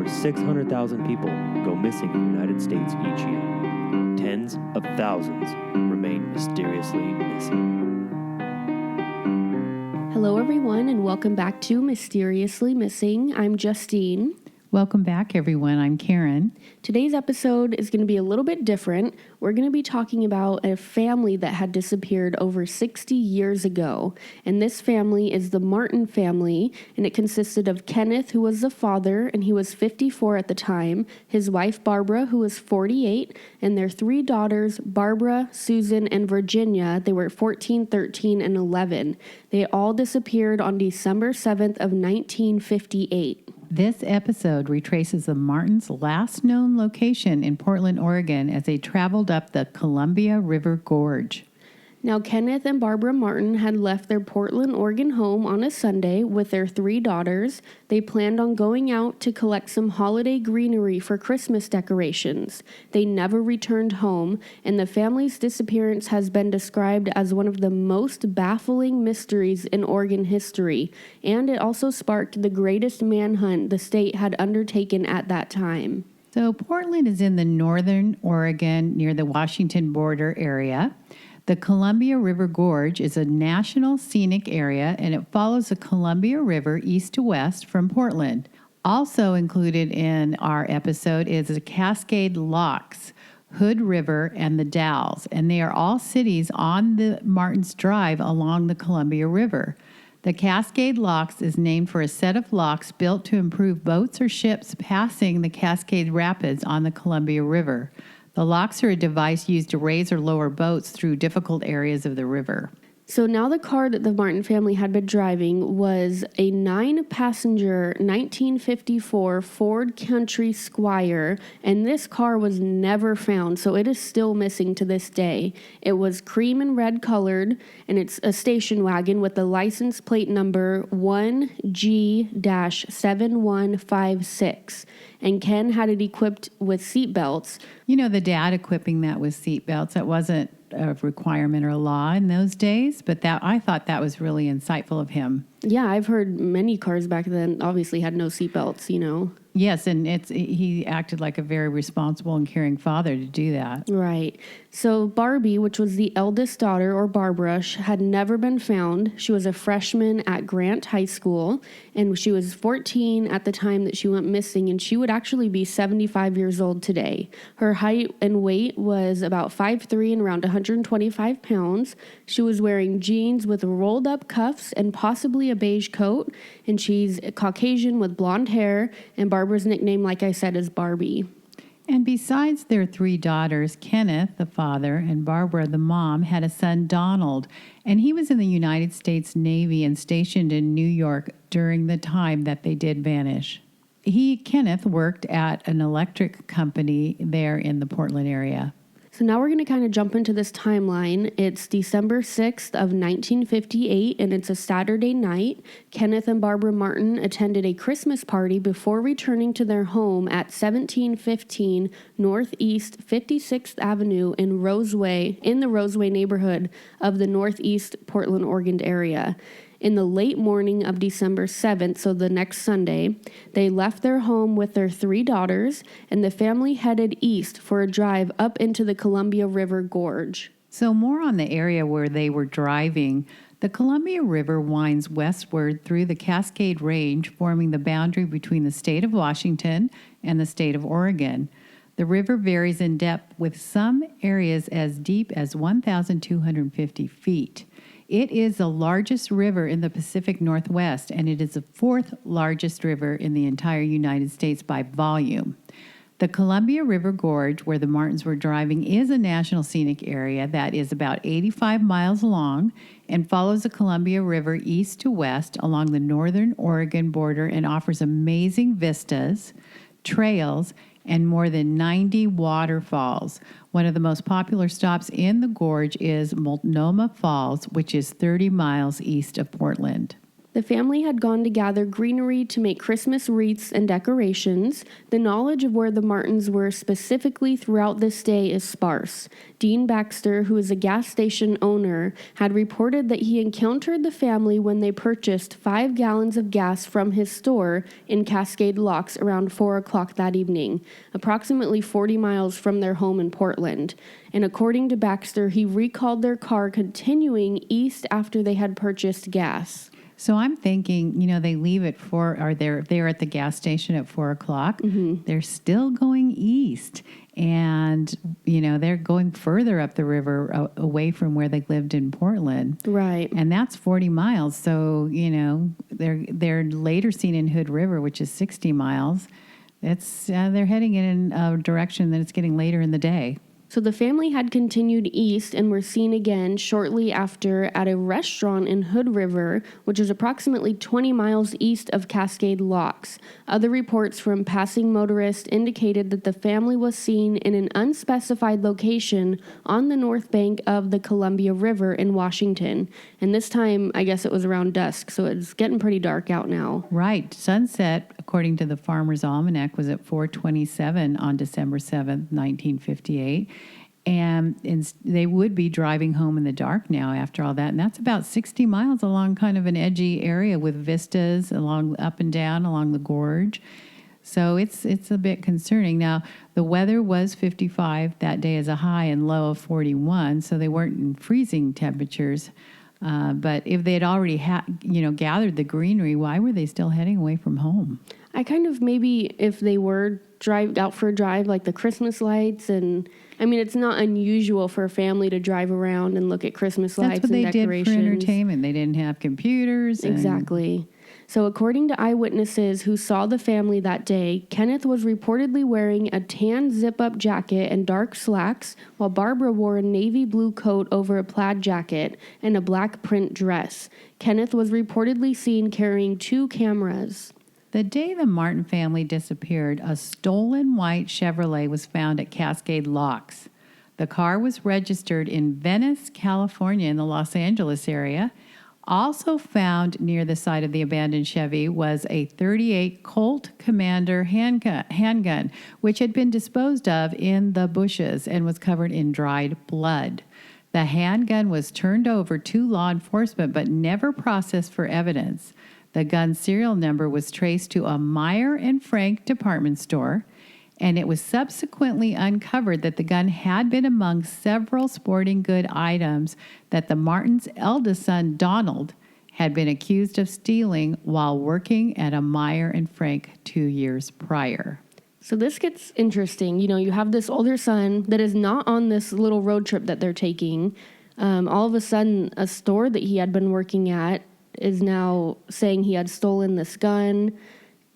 over 600,000 people go missing in the United States each year. Tens of thousands remain mysteriously missing. Hello, everyone, and welcome back to Mysteriously Missing. I'm Justine. Welcome back, everyone. I'm Karen. Today's episode is going to be a little bit different. We're going to be talking about a family that had disappeared over 60 years ago. And this family is the Martin family, and it consisted of Kenneth, who was the father, and he was 54 at the time, his wife Barbara, who was 48, and their three daughters, Barbara, Susan, and Virginia. They were 14, 13, and 11. They all disappeared on December 7th of 1958. This episode retraces the Martins' last known location in Portland, Oregon, as they traveled up the Columbia River Gorge. Now, Kenneth and Barbara Martin had left their Portland, Oregon home on a Sunday with their three daughters. They planned on going out to collect some holiday greenery for Christmas decorations. They never returned home, and the family's disappearance has been described as one of the most baffling mysteries in Oregon history, and it also sparked the greatest manhunt the state had undertaken at that time. So Portland is in the northern Oregon near the Washington border area. The Columbia River Gorge is a national scenic area, and it follows the Columbia River east to west from Portland. Also included in our episode is the Cascade Locks, Hood River, and the Dalles, and they are all cities on the Martins Drive along the Columbia River. The Cascade Locks is named for a set of locks built to improve boats or ships passing the Cascade Rapids on the Columbia River. The locks are a device used to raise or lower boats through difficult areas of the river. So now the car that the Martin family had been driving was a 9-passenger 1954 Ford Country Squire, and this car was never found, so it is still missing to this day. It was cream and red colored, and it's a station wagon with the license plate number 1G-7156, and Ken had it equipped with seat belts. You know, the dad equipping that with seat belts, that wasn't a requirement or a law in those days, but that I thought that was really insightful of him. Yeah, I've heard many cars back then obviously had no seatbelts, you know. Yes, and he acted like a very responsible and caring father to do that. Right. So Barbie, which was the eldest daughter, or Barbara, had never been found. She was a freshman at Grant High School, and she was 14 at the time that she went missing, and she would actually be 75 years old today. Her height and weight was about 5'3" and around 125 pounds. She was wearing jeans with rolled up cuffs and possibly a beige coat, and she's Caucasian with blonde hair, and Barbara's nickname, like I said, is Barbie. And besides their three daughters, Kenneth, the father, and Barbara, the mom, had a son, Donald, and he was in the United States Navy and stationed in New York during the time that they did vanish. Kenneth, worked at an electric company there in the Portland area. So now we're going to kind of jump into this timeline. It's December 6th of 1958, and it's a Saturday night. Kenneth and Barbara Martin attended a Christmas party before returning to their home at 1715 Northeast 56th Avenue in the Roseway neighborhood of the Northeast Portland, Oregon area. In the late morning of December 7th, so the next Sunday, they left their home with their three daughters, and the family headed east for a drive up into the Columbia River Gorge. So more on the area where they were driving. The Columbia River winds westward through the Cascade Range, forming the boundary between the state of Washington and the state of Oregon. The river varies in depth, with some areas as deep as 1,250 feet. It is the largest river in the Pacific Northwest, and it is the fourth largest river in the entire United States by volume. The Columbia River Gorge, where the Martins were driving, is a national scenic area that is about 85 miles long and follows the Columbia River east to west along the northern Oregon border and offers amazing vistas, trails, and more than 90 waterfalls. One of the most popular stops in the gorge is Multnomah Falls, which is 30 miles east of Portland. The family had gone to gather greenery to make Christmas wreaths and decorations. The knowledge of where the Martins were specifically throughout this day is sparse. Dean Baxter, who is a gas station owner, had reported that he encountered the family when they purchased 5 gallons of gas from his store in Cascade Locks around 4 o'clock that evening, approximately 40 miles from their home in Portland. And according to Baxter, he recalled their car continuing east after they had purchased gas. So I'm thinking, they leave at 4, or they're at the gas station at 4 o'clock. Mm-hmm. They're still going east, and they're going further up the river away from where they lived in Portland. Right, and that's 40 miles. So they're later seen in Hood River, which is 60 miles. It's they're heading in a direction that it's getting later in the day. So the family had continued east and were seen again shortly after at a restaurant in Hood River, which is approximately 20 miles east of Cascade Locks. Other reports from passing motorists indicated that the family was seen in an unspecified location on the north bank of the Columbia River in Washington. And this time, I guess it was around dusk, so it's getting pretty dark out now. Right. Sunset, according to the Farmer's Almanac, was at 4:27 on December 7th, 1958. And they would be driving home in the dark now after all that. And that's about 60 miles along kind of an edgy area with vistas along up and down along the gorge. So it's a bit concerning. Now, the weather was 55 that day as a high and low of 41, so they weren't in freezing temperatures. But if they had already gathered the greenery, why were they still heading away from home? I kind of maybe if they were out for a drive, like the Christmas lights, and I mean it's not unusual for a family to drive around and look at Christmas lights and decorations. That's what they did for entertainment. They didn't have computers. Exactly. So according to eyewitnesses who saw the family that day, Kenneth was reportedly wearing a tan zip-up jacket and dark slacks, while Barbara wore a navy blue coat over a plaid jacket and a black print dress. Kenneth was reportedly seen carrying 2 cameras. The day the Martin family disappeared, a stolen white Chevrolet was found at Cascade Locks. The car was registered in Venice, California, in the Los Angeles area. Also found near the site of the abandoned Chevy was a .38 Colt Commander handgun, which had been disposed of in the bushes and was covered in dried blood. The handgun was turned over to law enforcement but never processed for evidence. The gun serial number was traced to a Meyer and Frank department store, and it was subsequently uncovered that the gun had been among several sporting good items that the Martins' eldest son, Donald, had been accused of stealing while working at a Meyer and Frank 2 years prior. So this gets interesting. You have this older son that is not on this little road trip that they're taking. All of a sudden, a store that he had been working at is now saying he had stolen this gun.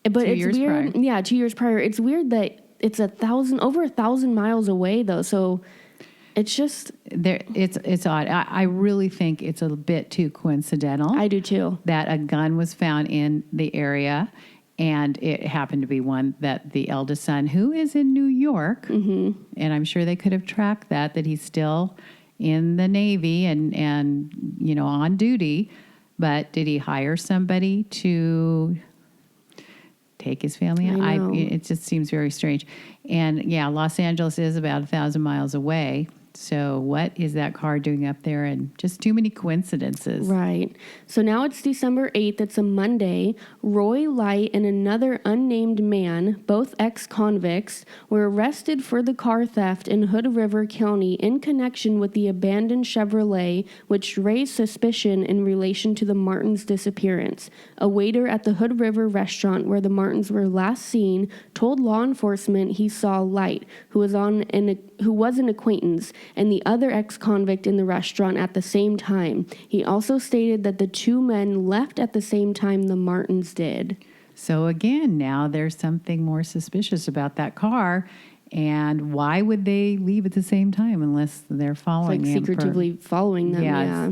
But 2 years weird. Prior. Yeah, 2 years prior. It's weird that it's over 1,000 miles away though. So it's just it's odd. I really think it's a bit too coincidental. I do too. That a gun was found in the area, and it happened to be one that the eldest son, who is in New York, and I'm sure they could have tracked that he's still in the Navy and on duty. But did he hire somebody to take his family out? It just seems very strange. And yeah, Los Angeles is about 1,000 miles away. So what is that car doing up there? And just too many coincidences. Right. So now it's December 8th. It's a Monday. Roy Light and another unnamed man, both ex-convicts, were arrested for the car theft in Hood River County in connection with the abandoned Chevrolet, which raised suspicion in relation to the Martins' disappearance. A waiter at the Hood River restaurant where the Martins were last seen told law enforcement he saw Light, who was an acquaintance, and the other ex-convict in the restaurant at the same time. He also stated that the 2 men left at the same time the Martins did. So again, now there's something more suspicious about that car. And why would they leave at the same time unless they're following them? Secretively following them, yeah.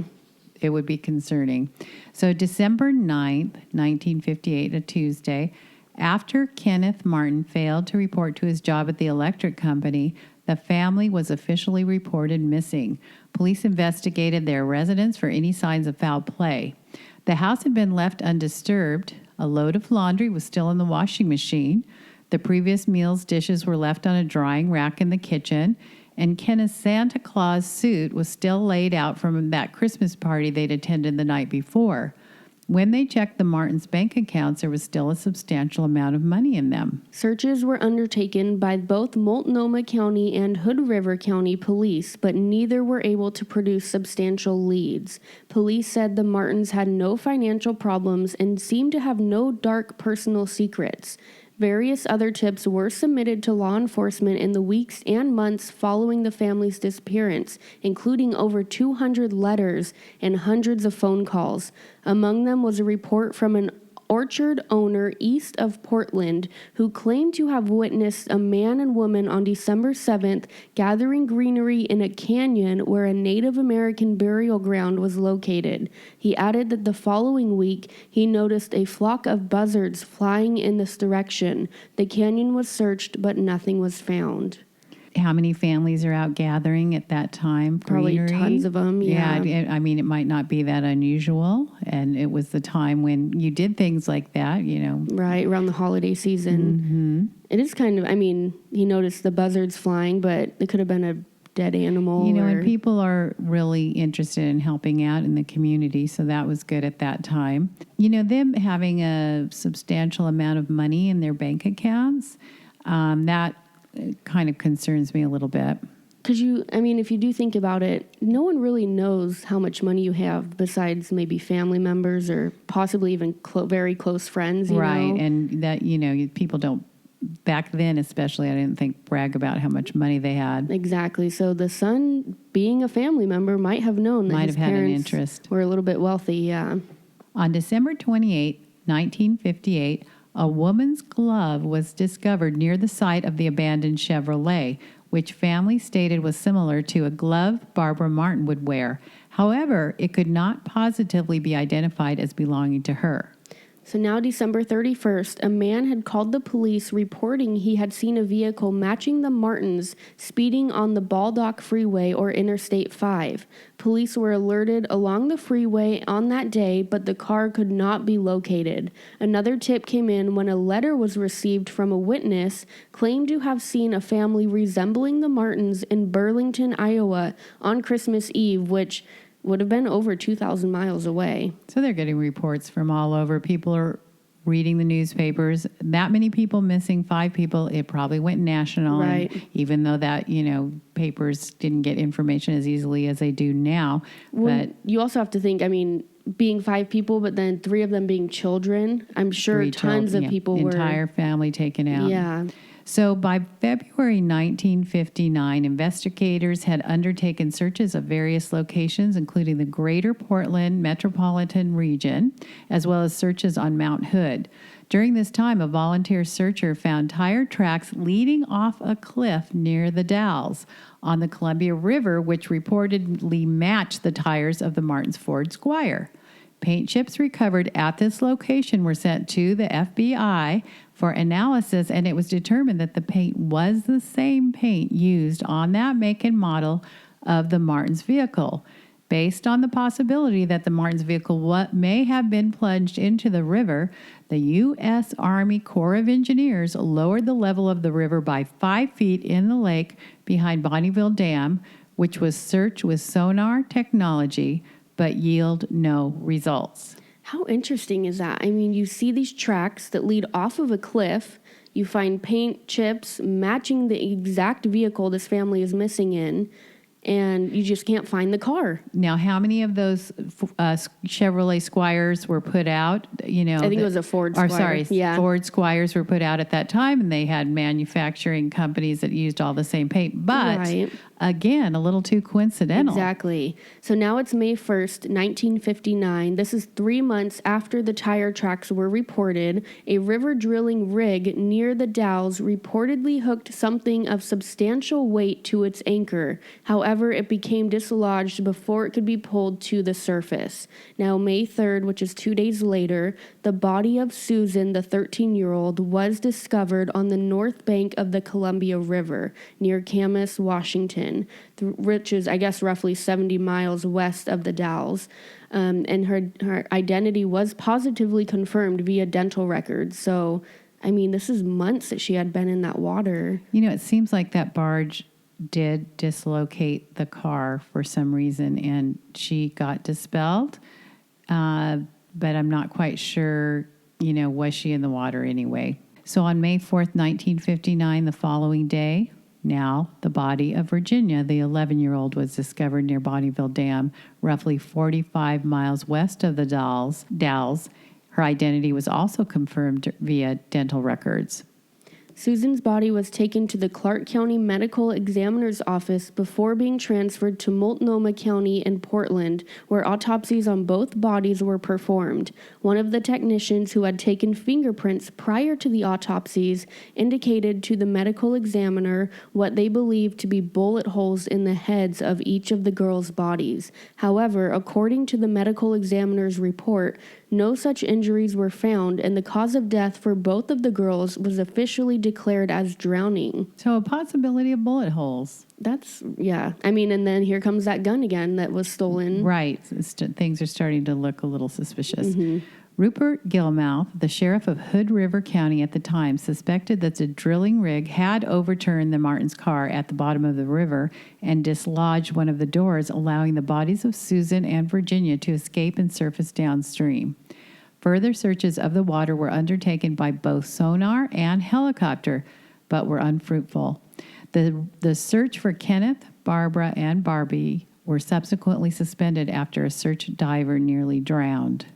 It would be concerning. So December 9th, 1958, a Tuesday, after Kenneth Martin failed to report to his job at the electric company, the family was officially reported missing. Police investigated their residence for any signs of foul play. The house had been left undisturbed. A load of laundry was still in the washing machine. The previous meal's dishes were left on a drying rack in the kitchen. And Kenneth's Santa Claus suit was still laid out from that Christmas party they'd attended the night before. When they checked the Martins' bank accounts, there was still a substantial amount of money in them. Searches were undertaken by both Multnomah County and Hood River County police, but neither were able to produce substantial leads. Police said the Martins had no financial problems and seemed to have no dark personal secrets. Various other tips were submitted to law enforcement in the weeks and months following the family's disappearance, including over 200 letters and hundreds of phone calls. Among them was a report from an orchard owner east of Portland who claimed to have witnessed a man and woman on December 7th gathering greenery in a canyon where a Native American burial ground was located. He added that the following week he noticed a flock of buzzards flying in this direction. The canyon was searched, but nothing was found. How many families are out gathering at that time? Probably Greenery? tons of them, yeah. I mean, it might not be that unusual. And it was the time when you did things like that, Right, around the holiday season. Mm-hmm. It is kind of, he noticed the buzzards flying, but it could have been a dead animal. And people are really interested in helping out in the community, so that was good at that time. Them having a substantial amount of money in their bank accounts, that kind of concerns me a little bit. Because if you do think about it, no one really knows how much money you have besides maybe family members or possibly even very close friends, Right, and that, people don't, back then especially, I didn't think brag about how much money they had. Exactly. So the son, being a family member, might have known that his had an parents interest. were a little bit wealthy, yeah. On December 28, 1958, a woman's glove was discovered near the site of the abandoned Chevrolet, which family stated was similar to a glove Barbara Martin would wear. However, it could not positively be identified as belonging to her. So now December 31st, a man had called the police reporting he had seen a vehicle matching the Martins speeding on the Baldock Freeway or Interstate 5. Police were alerted along the freeway on that day, but the car could not be located. Another tip came in when a letter was received from a witness claimed to have seen a family resembling the Martins in Burlington, Iowa on Christmas Eve, which would have been over 2,000 miles away. So they're getting reports from all over. People are reading the newspapers. That many people missing, 5 people, it probably went national. Right. And even though that, papers didn't get information as easily as they do now. Well, but you also have to think, being 5 people, but then 3 of them being children, I'm sure tons of people were. Entire family taken out. Yeah. So by February 1959, investigators had undertaken searches of various locations, including the greater Portland metropolitan region, as well as searches on Mount Hood. During this time, a volunteer searcher found tire tracks leading off a cliff near the Dalles on the Columbia River, which reportedly matched the tires of the Martin's Ford Squire. Paint chips recovered at this location were sent to the FBI for analysis, and it was determined that the paint was the same paint used on that make and model of the Martins' vehicle. Based on the possibility that the Martins' vehicle may have been plunged into the river, the U.S. Army Corps of Engineers lowered the level of the river by 5 feet in the lake behind Bonneville Dam, which was searched with sonar technology, but yield no results. How interesting is that? You see these tracks that lead off of a cliff. You find paint chips matching the exact vehicle this family is missing in, and you just can't find the car. Now, how many of those Chevrolet Squires were put out? I think it was a Ford Squire. Ford Squires were put out at that time, and they had manufacturing companies that used all the same paint. But again, a little too coincidental. Exactly. So now it's May 1st, 1959. This is 3 months after the tire tracks were reported. A river drilling rig near the Dalles reportedly hooked something of substantial weight to its anchor. However, it became dislodged before it could be pulled to the surface. Now, May 3rd, which is 2 days later, the body of Susan, the 13-year-old, was discovered on the north bank of the Columbia River near Camas, Washington, which is, I guess, roughly 70 miles west of the Dalles. and her identity was positively confirmed via dental records. So, I mean, this is months that she had been in that water. You know, it seems like that barge did dislocate the car for some reason, and she got dispelled. But I'm not quite sure, was she in the water anyway? So on May 4th, 1959, the following day, now the body of Virginia, the 11-year-old, was discovered near Bonneville Dam, roughly 45 miles west of the Dalles. Her identity was also confirmed via dental records. Susan's body was taken to the Clark County Medical Examiner's Office before being transferred to Multnomah County in Portland, where autopsies on both bodies were performed. One of the technicians who had taken fingerprints prior to the autopsies indicated to the medical examiner what they believed to be bullet holes in the heads of each of the girls' bodies. However, according to the medical examiner's report, no such injuries were found, and the cause of death for both of the girls was officially declared as drowning. So a possibility of bullet holes. Yeah. I mean, and then here comes that gun again that was stolen. Right. Things are starting to look a little suspicious. Mm-hmm. Rupert Gilmouth, the sheriff of Hood River County at the time, suspected that the drilling rig had overturned the Martins' car at the bottom of the river and dislodged one of the doors, allowing the bodies of Susan and Virginia to escape and surface downstream. Further searches of the water were undertaken by both sonar and helicopter, but were unfruitful. The search for Kenneth, Barbara, and Barbie were subsequently suspended after a search diver nearly drowned.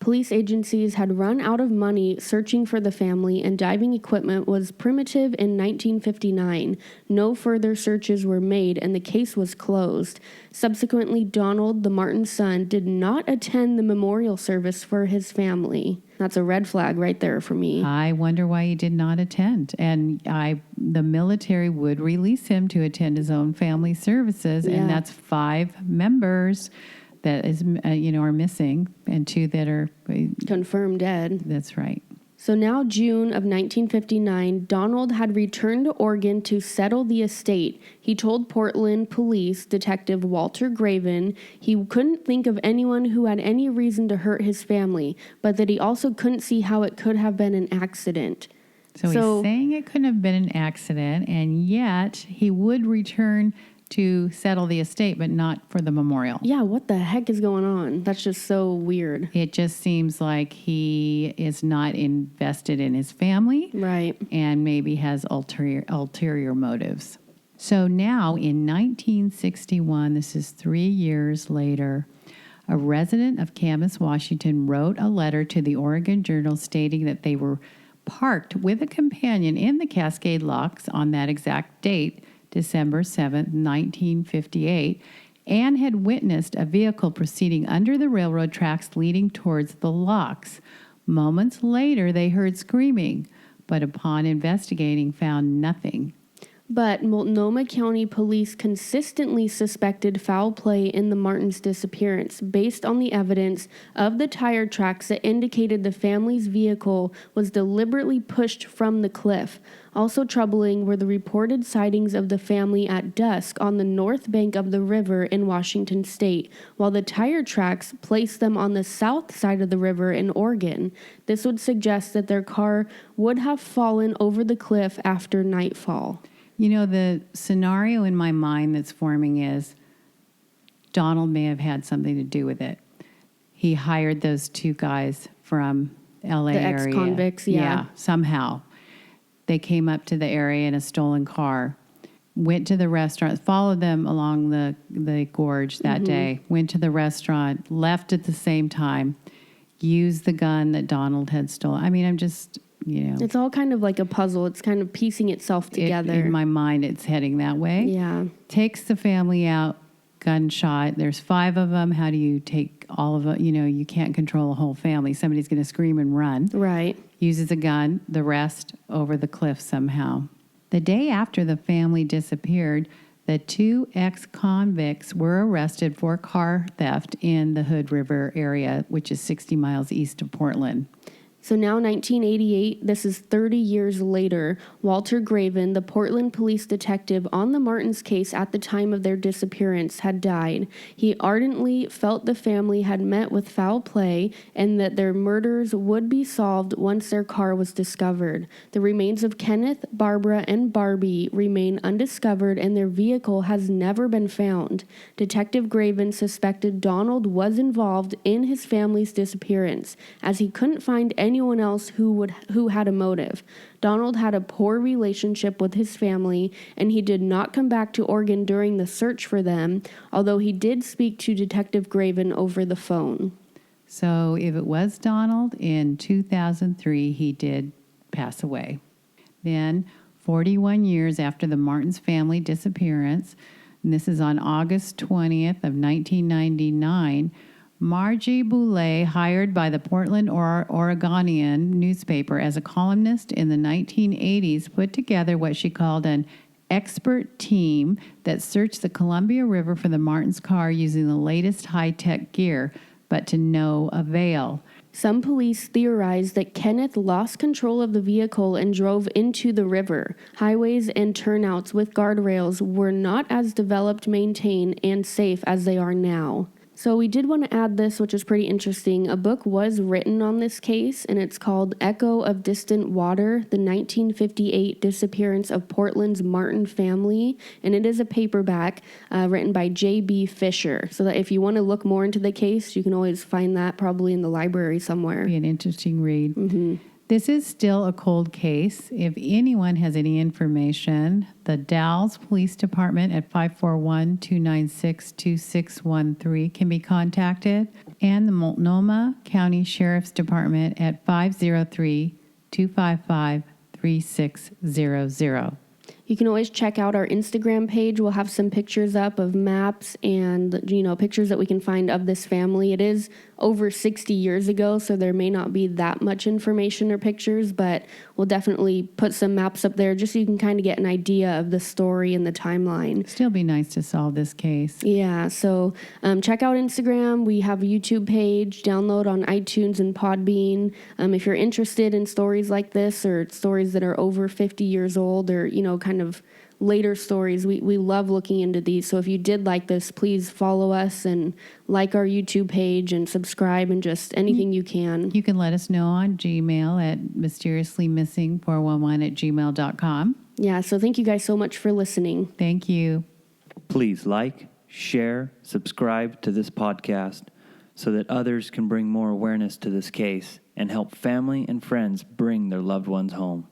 Police agencies had run out of money searching for the family, and diving equipment was primitive in 1959. No further searches were made, and the case was closed. Subsequently, Donald, the Martin son, did not attend the memorial service for his family. That's a red flag right there for me. I wonder why he did not attend. And the military would release him to attend his own family services, and that's 5 members that is, are missing, and 2 that are confirmed dead. That's right. So now, June of 1959, Donald had returned to Oregon to settle the estate. He told Portland Police Detective Walter Graven he couldn't think of anyone who had any reason to hurt his family, but that he also couldn't see how it could have been an accident. So he's saying it couldn't have been an accident, and yet he would return to settle the estate, but not for the memorial. Yeah, what the heck is going on? That's just so weird. It just seems like he is not invested in his family. Right. And maybe has ulterior motives. So now in 1961, this is 3 years later, a resident of Camas, Washington, wrote a letter to the Oregon Journal stating that they were parked with a companion in the Cascade Locks on that exact date, December 7th, 1958, and had witnessed a vehicle proceeding under the railroad tracks leading towards the locks. Moments later, they heard screaming, but upon investigating, found nothing. But Multnomah County Police consistently suspected foul play in the Martins' disappearance based on the evidence of the tire tracks that indicated the family's vehicle was deliberately pushed from the cliff. Also troubling were the reported sightings of the family at dusk on the north bank of the river in Washington state, while the tire tracks placed them on the south side of the river in Oregon. This would suggest that their car would have fallen over the cliff after nightfall. You know, the scenario in my mind that's forming is Donald may have had something to do with it. He hired those 2 guys from L.A. The area. ex-convicts, yeah. Somehow. They came up to the area in a stolen car, went to the restaurant, followed them along the gorge that day, went to the restaurant, left at the same time, used the gun that Donald had stolen. I mean, I'm just... It's all kind of like a puzzle. It's kind of piecing itself together. In my mind, it's heading that way. Yeah. Takes the family out, gunshot. There's 5 of them. How do you take all of it? You can't control a whole family. Somebody's going to scream and run. Right. Uses a gun. The rest over the cliff somehow. The day after the family disappeared, the 2 ex-convicts were arrested for car theft in the Hood River area, which is 60 miles east of Portland. So now 1988, this is 30 years later, Walter Graven, the Portland police detective on the Martins case at the time of their disappearance, had died. He ardently felt the family had met with foul play and that their murders would be solved once their car was discovered. The remains of Kenneth, Barbara, and Barbie remain undiscovered and their vehicle has never been found. Detective Graven suspected Donald was involved in his family's disappearance, as he couldn't find anyone else who had a motive. Donald had a poor relationship with his family, and he did not come back to Oregon during the search for them, although he did speak to Detective Graven over the phone. So if it was Donald, in 2003, he did pass away. Then, 41 years after the Martins family disappearance, and this is on August 20th of 1999, Margie Boulay, hired by the Portland Oregonian newspaper as a columnist in the 1980s, put together what she called an expert team that searched the Columbia River for the Martins' car using the latest high-tech gear, but to no avail. Some police theorized that Kenneth lost control of the vehicle and drove into the river. Highways and turnouts with guardrails were not as developed, maintained, and safe as they are now. So we did want to add this, which is pretty interesting. A book was written on this case, and it's called Echo of Distant Water, the 1958 Disappearance of Portland's Martin Family, and it is a paperback written by J.B. Fisher. So that if you want to look more into the case, you can always find that probably in the library somewhere. Be an interesting read. Mm-hmm. This is still a cold case. If anyone has any information, the Dalles Police Department at 541-296-2613 can be contacted, and the Multnomah County Sheriff's Department at 503-255-3600. You can always check out our Instagram page. We'll have some pictures up of maps and, pictures that we can find of this family. It is over 60 years ago, so there may not be that much information or pictures, but we'll definitely put some maps up there just so you can kind of get an idea of the story and the timeline. Still be nice to solve this case. Yeah, so check out Instagram. We have a YouTube page. Download on iTunes and Podbean. If you're interested in stories like this or stories that are over 50 years old or, kind of later stories, we love looking into these. So if you did like this, please follow us and like our YouTube page and subscribe and just anything you can. You can let us know on Gmail at mysteriously-missing411@gmail.com. Yeah, so thank you guys so much for listening. Thank you. Please like, share, subscribe to this podcast so that others can bring more awareness to this case and help family and friends bring their loved ones home.